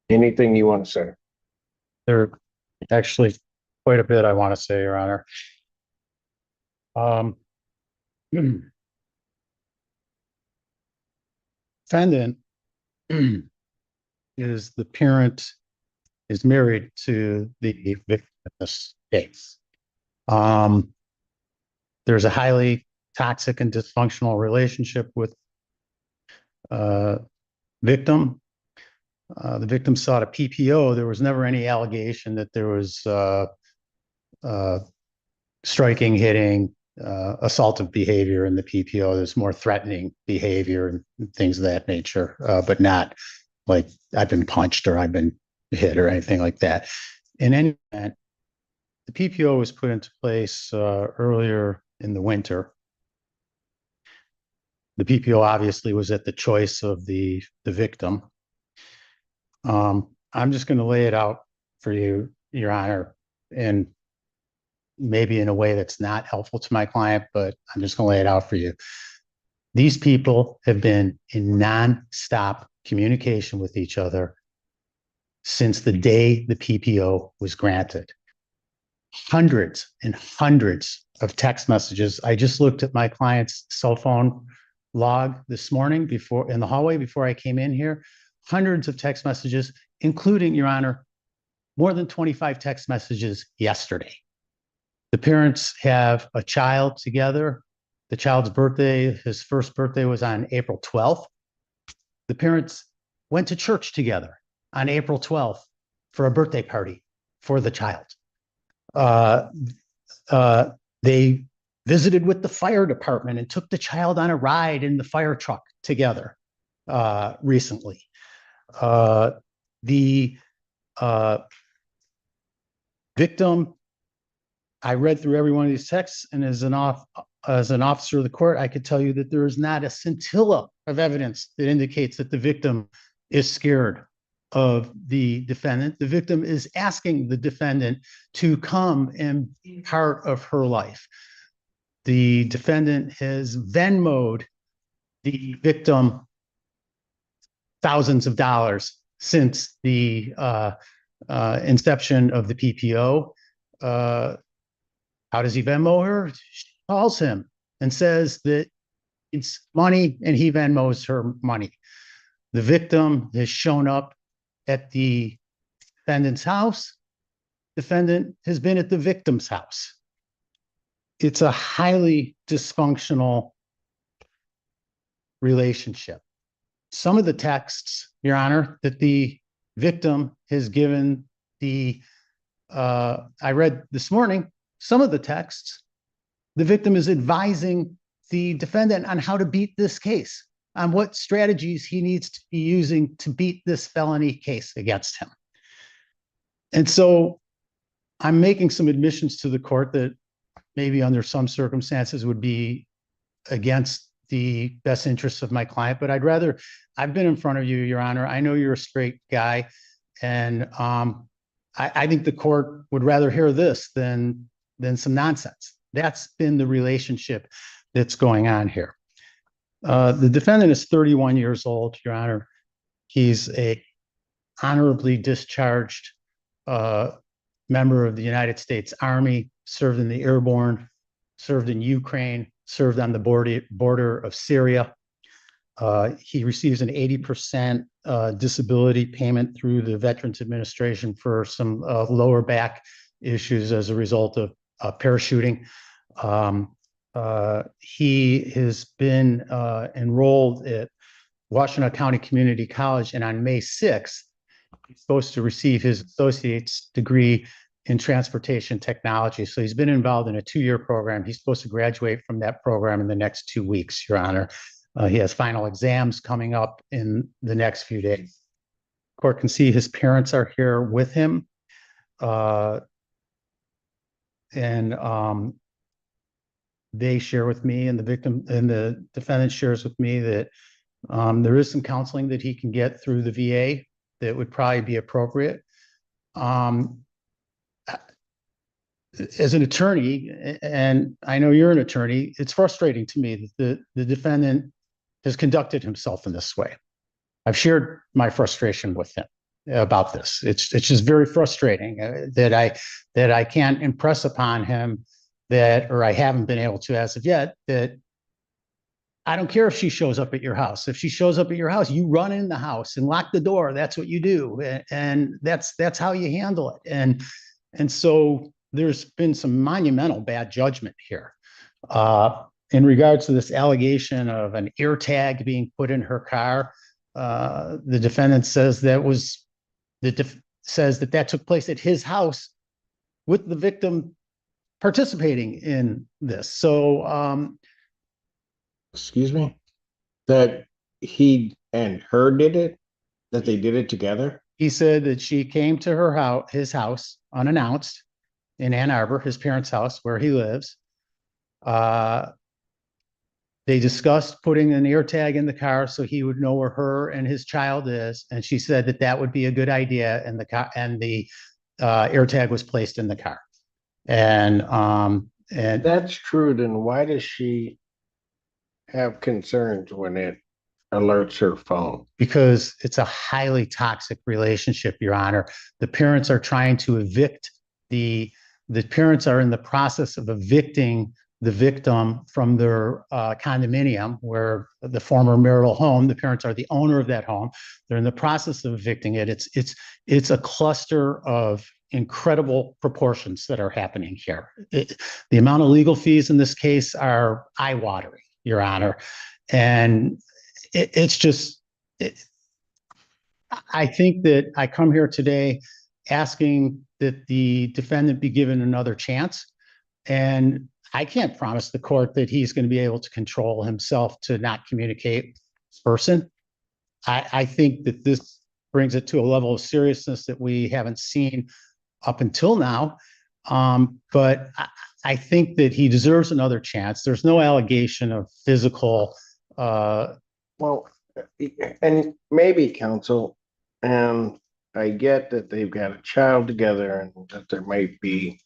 Anything you want to say? There are actually quite a bit I want to say, Your Honor. Um, Defendant is the parent is married to the victim in this case. Um, there's a highly toxic and dysfunctional relationship with uh, victim. The victim sought a PPO. There was never any allegation that there was uh, striking, hitting, assaultive behavior in the PPO. There's more threatening behavior and things of that nature, but not like I've been punched or I've been hit or anything like that. In any event, the PPO was put into place earlier in the winter. The PPO obviously was at the choice of the victim. I'm just going to lay it out for you, Your Honor, and maybe in a way that's not helpful to my client, but I'm just going to lay it out for you. These people have been in nonstop communication with each other since the day the PPO was granted. Hundreds and hundreds of text messages. I just looked at my client's cell phone log this morning before in the hallway before I came in here. Hundreds of text messages, including, Your Honor, more than 25 text messages yesterday. The parents have a child together. The child's birthday, his first birthday was on April 12th. The parents went to church together on April 12th for a birthday party for the child. Uh, they visited with the fire department and took the child on a ride in the fire truck together recently. The victim, I read through every one of these texts, and as an officer of the court, I could tell you that there is not a scintilla of evidence that indicates that the victim is scared of the defendant. The victim is asking the defendant to come and be part of her life. The defendant has Venmoed the victim thousands of dollars since the inception of the PPO. How does he Venmo her? She calls him and says that it's money and he Venmos her money. The victim has shown up at the defendant's house. Defendant has been at the victim's house. It's a highly dysfunctional relationship. Some of the texts, Your Honor, that the victim has given I read this morning, some of the texts, the victim is advising the defendant on how to beat this case, on what strategies he needs to be using to beat this felony case against him. And so I'm making some admissions to the court that maybe under some circumstances would be against the best interests of my client, but I've been in front of you, Your Honor. I know you're a straight guy, and I think the court would rather hear this than some nonsense. That's been the relationship that's going on here. The defendant is 31 years old, Your Honor. He's a honorably discharged member of the United States Army, served in the airborne, served in Ukraine, served on the border of Syria. He receives an 80% disability payment through the Veterans Administration for some lower back issues as a result of parachuting. He has been enrolled at Washtenaw County Community College, and on May 6th, he's supposed to receive his associate's degree in transportation technology. So he's been involved in a 2-year program. He's supposed to graduate from that program in the next 2 weeks, Your Honor. He has final exams coming up in the next few days. Court can see his parents are here with him. And they share with me, and the victim and the defendant shares with me that there is some counseling that he can get through the VA that would probably be appropriate. As an attorney, and I know you're an attorney, it's frustrating to me that the defendant has conducted himself in this way. I've shared my frustration with him. about this. It's just very frustrating that I can't impress upon him that, or I haven't been able to as of yet, that I don't care if she shows up at your house. If she shows up at your house, you run in the house and lock the door. That's what you do, and that's how you handle it. And so there's been some monumental bad judgment here. In regards to this allegation of an AirTag being put in her car, the defendant says says that took place at his house with the victim participating in this. So, Excuse me? That he and her did it? That they did it together? he said that she came to his house unannounced in Ann Arbor, his parents' house where he lives. They discussed putting an AirTag in the car so he would know where her and his child is, and she said that would be a good idea. And the AirTag was placed in the car. And That's true. Then why does she have concerns when it alerts her phone? Because it's a highly toxic relationship, Your Honor. The parents are trying to evict the parents are in the process of evicting the victim from their condominium, where the former marital home. The parents are the owner of that home. They're in the process of evicting it. It's a cluster of incredible proportions that are happening here. The amount of legal fees in this case are eye-watering, Your Honor, and it's just. I think that I come here today asking that the defendant be given another chance, and I can't promise the court that he's going to be able to control himself to not communicate with this person. I think that this brings it to a level of seriousness that we haven't seen up until now. But I think that he deserves another chance. There's no allegation of physical. Well, and maybe counsel, and I get that they've got a child together and that there might be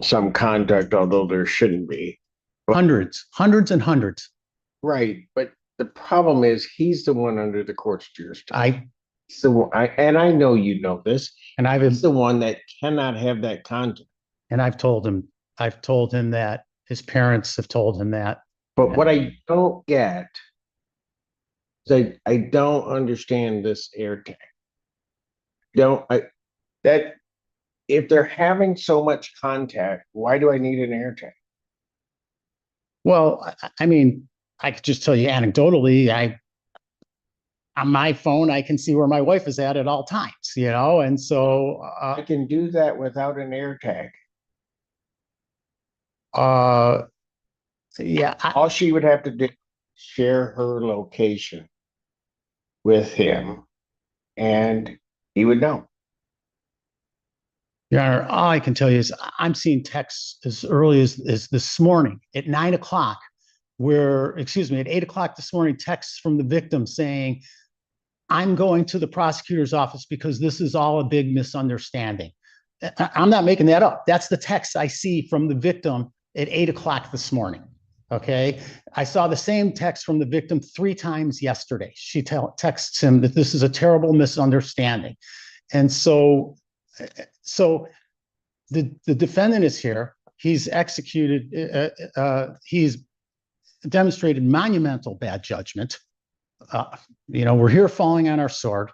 some contact, although there shouldn't be. Hundreds and hundreds. Right. But the problem is he's the one under the court's jurisdiction. And I know you know this, and he's the one that cannot have that contact. And I've told him that his parents have told him that. But what I don't get is I don't understand this AirTag. That if they're having so much contact, why do I need an AirTag? Well, I mean, I could just tell you anecdotally, on my phone, I can see where my wife is at all times, and so I can do that without an AirTag. Yeah. All she would have to do is share her location with him, and he would know. Your Honor, all I can tell you is I'm seeing texts as early as this morning at 9 o'clock, at 8 o'clock this morning, texts from the victim saying, I'm going to the prosecutor's office because this is all a big misunderstanding. I'm not making that up. That's the text I see from the victim at 8 o'clock this morning. Okay. I saw the same text from the victim 3 times yesterday. She texts him that this is a terrible misunderstanding. And so the defendant is here. He's he's demonstrated monumental bad judgment. We're here falling on our sword.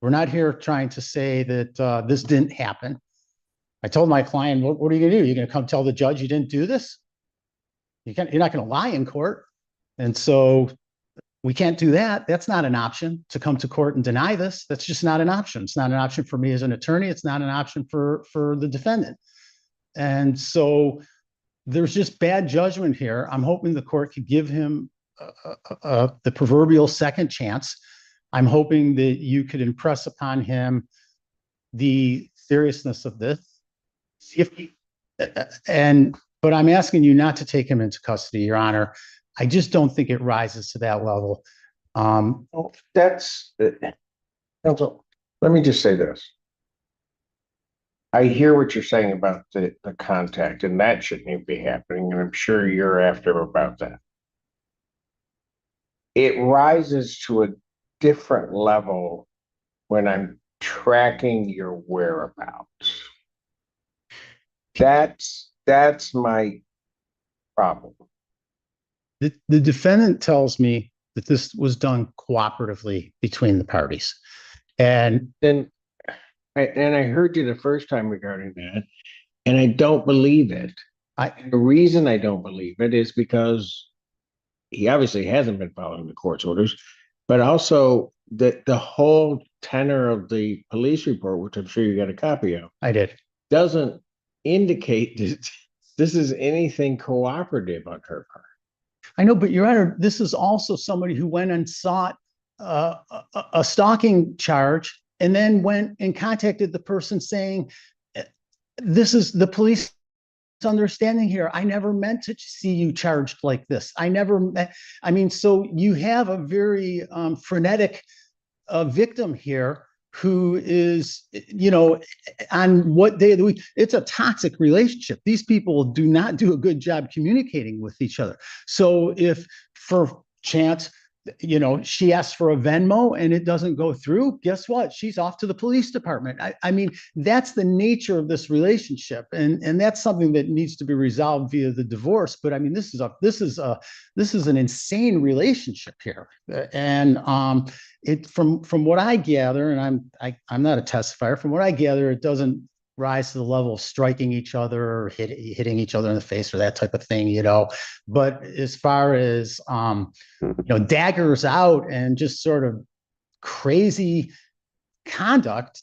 We're not here trying to say that this didn't happen. I told my client, what are you going to do? You're going to come tell the judge you didn't do this? You're not going to lie in court. And so we can't do that. That's not an option, to come to court and deny this. That's just not an option. It's not an option for me as an attorney. It's not an option for the defendant. And so there's just bad judgment here. I'm hoping the court could give him the proverbial second chance. I'm hoping that you could impress upon him the seriousness of this. But I'm asking you not to take him into custody, Your Honor. I just don't think it rises to that level. Counsel, let me just say this. I hear what you're saying about the contact, and that shouldn't even be happening, and I'm sure you're after about that. It rises to a different level when I'm tracking your whereabouts. That's my problem. The defendant tells me that this was done cooperatively between the parties. And Then, and I heard you the first time regarding that, and I don't believe it. The reason I don't believe it is because he obviously hasn't been following the court's orders, but also the whole tenor of the police report, which I'm sure you got a copy of, I did. doesn't indicate that this is anything cooperative on her part. I know, but Your Honor, this is also somebody who went and sought a stalking charge and then went and contacted the person saying, this is the police understanding here. I never meant to see you charged like this. I never met, I mean, so you have a very frenetic victim here who is, on what day of the week, it's a toxic relationship. These people do not do a good job communicating with each other. So if for chance, she asks for a Venmo and it doesn't go through, guess what? She's off to the police department. I mean, that's the nature of this relationship. And that's something that needs to be resolved via the divorce. But I mean, this is an insane relationship here. And it from what I gather, and I'm not a testifier, from what I gather, it doesn't rise to the level of striking each other or hitting each other in the face or that type of thing, But as far as daggers out and just sort of crazy conduct,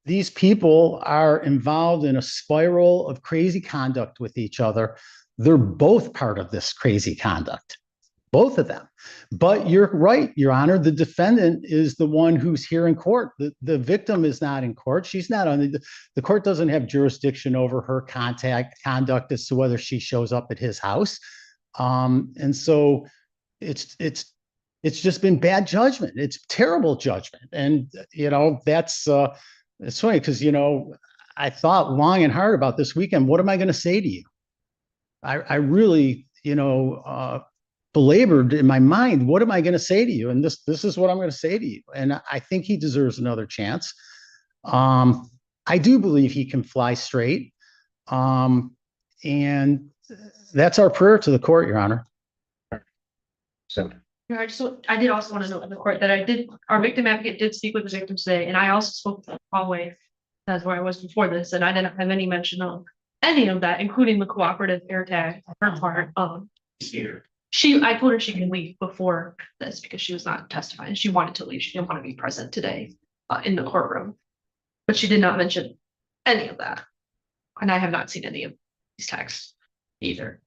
these people are involved in a spiral of crazy conduct with each other. They're both part of this crazy conduct, both of them. But you're right, Your Honor, the defendant is the one who's here in court. The victim is not in court. She's not on the court doesn't have jurisdiction over her conduct as to whether she shows up at his house. And so it's just been bad judgment. It's terrible judgment. And, that's it's funny because, I thought long and hard about this weekend. What am I going to say to you? I really, belabored in my mind, what am I going to say to you? And this is what I'm going to say to you. And I think he deserves another chance. I do believe he can fly straight. And that's our prayer to the court, Your Honor. So I did also want to note in the court that our victim advocate did speak with the victim today, and I also spoke with the hallway. That's where I was before this, and I didn't have any mention of any of that, including the cooperative AirTag on her part. I told her she can leave before this because she was not testifying. She wanted to leave. She didn't want to be present today in the courtroom, but she did not mention any of that. And I have not seen any of these texts either.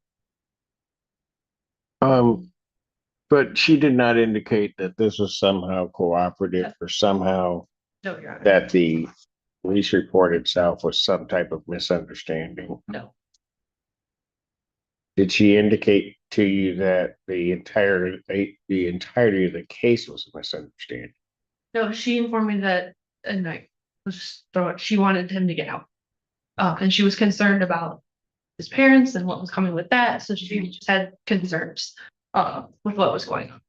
But she did not indicate that this was somehow cooperative or somehow No, Your Honor. that the police report itself was some type of misunderstanding. No. Did she indicate to you that the entirety of the case was a misunderstanding? No, she informed me that, and I was just throwing, she wanted him to get out. And she was concerned about his parents and what was coming with that. So she just had concerns with what was going on.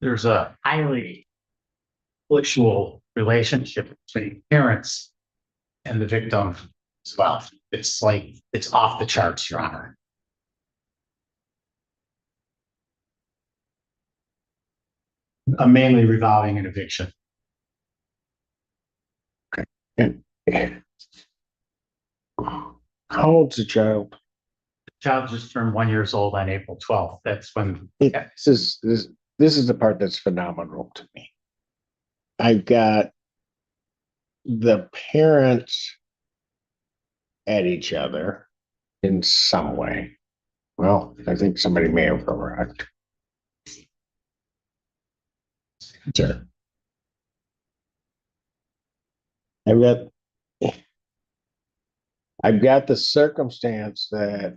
There's a highly conflictual relationship between parents and the victim as well. It's like, it's off the charts, Your Honor. Mainly revolving an eviction. And how old's the child? The child just turned 1 year old on April 12th. That's when This is the part that's phenomenal to me. I've got the parents at each other in some way. Well, I think somebody may have arrived. Sure. I've got the circumstance that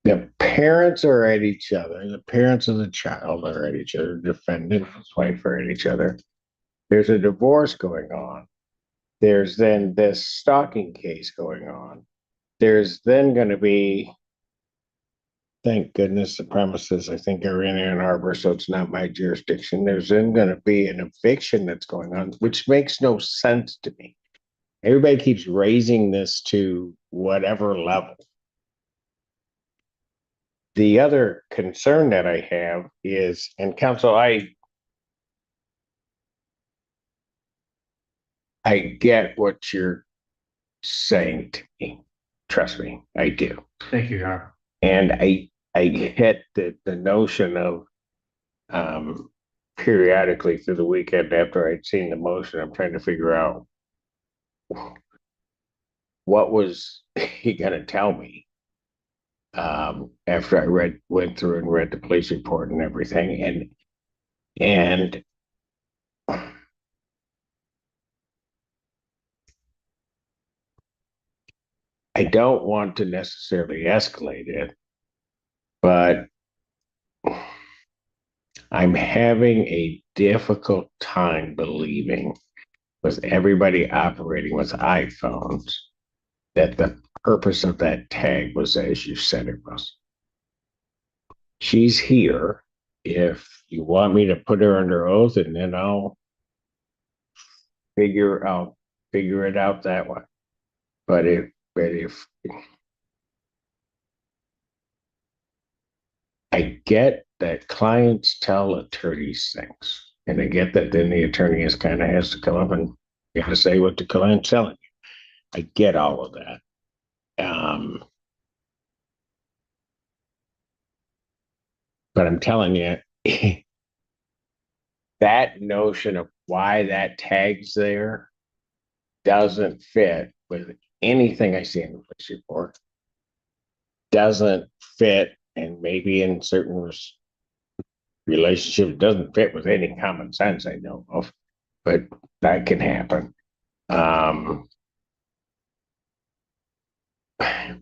the parents are at each other. The parents of the child are at each other. The defendant, his wife are at each other. There's a divorce going on. There's then this stalking case going on. There's then going to be, thank goodness the premises, I think, are in Ann Arbor, so it's not my jurisdiction. There's then going to be an eviction that's going on, which makes no sense to me. Everybody keeps raising this to whatever level. The other concern that I have is, and counsel, I get what you're saying to me. Trust me, I do. Thank you, Your Honor. And I get the notion of periodically through the weekend after I'd seen the motion, I'm trying to figure out what was he gonna tell me after I went through and read the police report and everything. And I don't want to necessarily escalate it, but I'm having a difficult time believing, with everybody operating with iPhones, that the purpose of that tag was as you said it was. She's here. If you want me to put her under oath, and then I'll figure it out that way. But if I get that clients tell attorneys things, and I get that then the attorney has to come up and you have to say what the client's telling you. I get all of that. But I'm telling you, that notion of why that tag's there doesn't fit with anything I see in the police report. Doesn't fit, and maybe in certain relationships doesn't fit with any common sense I know of, but that can happen.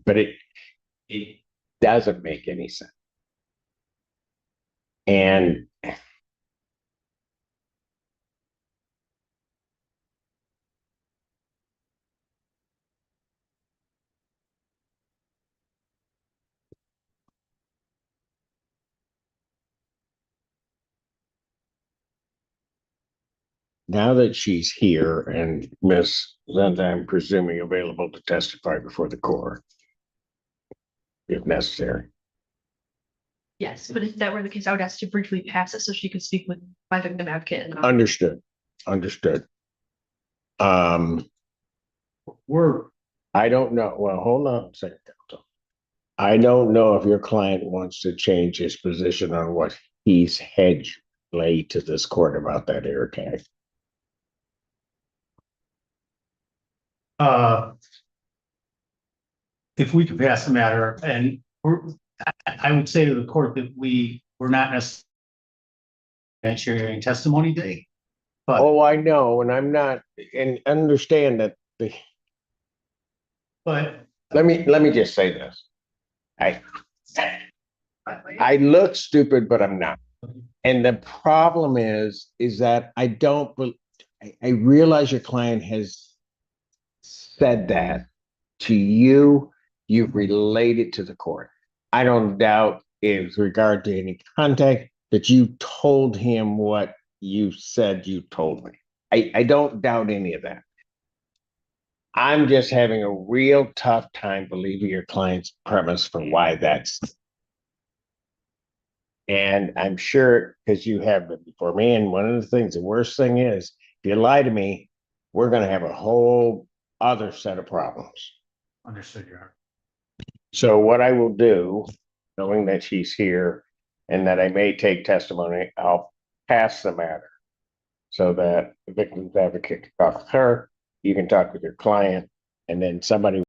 But it doesn't make any sense. And now that she's here and Miss Linda, I'm presuming, available to testify before the court, if necessary. Yes, but if that were the case, I would ask to briefly pass it so she could speak with my victim advocate. And Understood. I don't know. Well, hold on a second, counsel. I don't know if your client wants to change his position on what he's laid to this court about that AirTag. If we could pass the matter, and I would say to the court that we're not necessarily sharing testimony day. But Oh, I know, and I'm not, and understand that but let me just say this. I look stupid, but I'm not. And the problem is that I realize your client has said that to you, you've relayed it to the court. I don't doubt in regard to any contact that you told him what you said you told me. I don't doubt any of that. I'm just having a real tough time believing your client's premise for why that's. And I'm sure because you have it before me. And one of the things, the worst thing is, if you lie to me, we're going to have a whole other set of problems. understood, Your Honor. So what I will do, knowing that she's here and that I may take testimony, I'll pass the matter so that the victim's advocate can talk with her, you can talk with your client, and then somebody